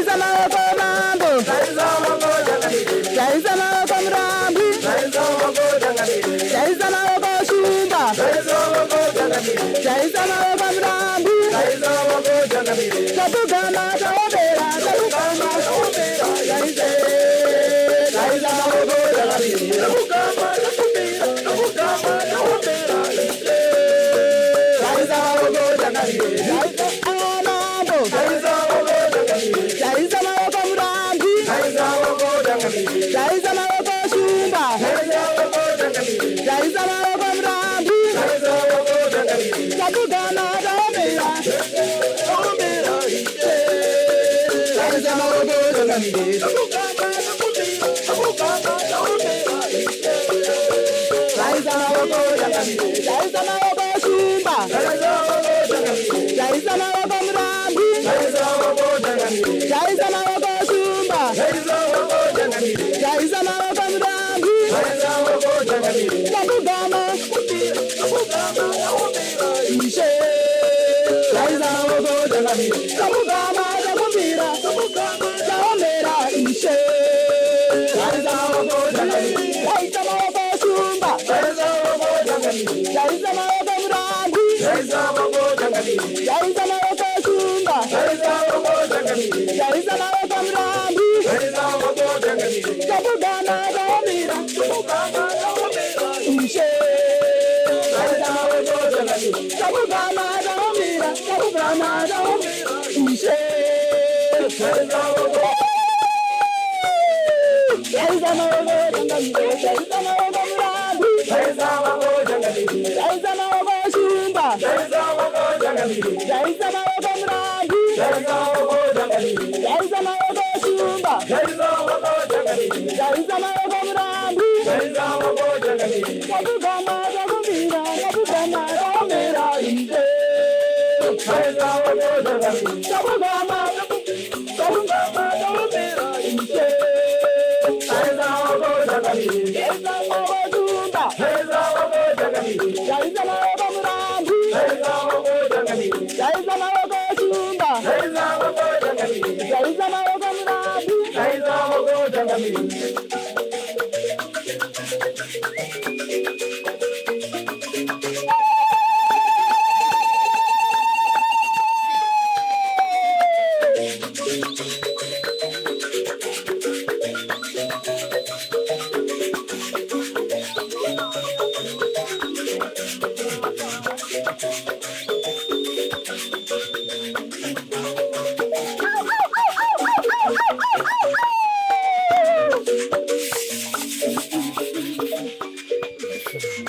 Taisa maoko mambo. Taisa maoko Changamire. Taisa maoko mrambi. Taisa maoko Changamire. Taisa maoko shumba. Taisa maoko Changamire. Taisa maoko mrambi. Taisa maoko Changamire. Tabugama taobera. Tabugama taobera. Taisa. Taisa maoko Changamire. Tabugama taobera. Tabugama taobera. Taisa maoko Changamire. Taisa amambo. Taisa maoko Changamire. Taisa maoko mrambi. Taisa maoko Changamire. Taisa maoko shumba. Taisa maoko Changamire. Taisa maoko mrambi. Taisa maoko Changamire. Tabugama taobera. Taobera. Taisa maoko Changamire. Tabugama taobera. Tabugama taobera. Taisa maoko Changamire. Taisa maoko shumba. Taisa maoko Changamire. Taisa maoko mrambi. Taisa maoko Changamire. Taisa maoko shumba. Taisa maoko Changamire. Taisa maoko mrambi. Taisa maoko Changamire. Tabugama tabugama taobera. Taisa maoko Changamire. Tabugama taobera. Tabugama taobera. Taisa maoko Changamire. Taisa maoko shumba. Taisa maoko Changamire. Taisa maoko mrambi. Taisa maoko Changamire. Taisa maoko shumba. Taisa maoko Changamire. Taisa maoko mrambi. Taisa maoko Changamire. Tabugama taobera. Tabugama taobera. Taisa maoko Changamire. Tabugama taobera. Tabugama taobera. Taisa maoko. Taisa maoko Changamire. Taisa maoko mrambi. Taisa maoko Changamire. Taisa maoko shumba. Taisa maoko Changamire. Taisa maoko mrambi. Taisa maoko Changamire. Taisa maoko shumba. Taisa maoko Changamire. Taisa maoko mrambi. Taisa maoko Changamire. Tabugama taobera. Tabugama taobera. Taisa maoko Changamire. Tabugama tabugama taobera. Taisa maoko Changamire. Taisa maoko shumba. Taisa maoko Changamire. Taisa maoko mrambi. Taisa maoko Changamire. Taisa maoko shumba. Taisa maoko Changamire. Taisa maoko mrambi. Taisa maoko Changamire. Thank you.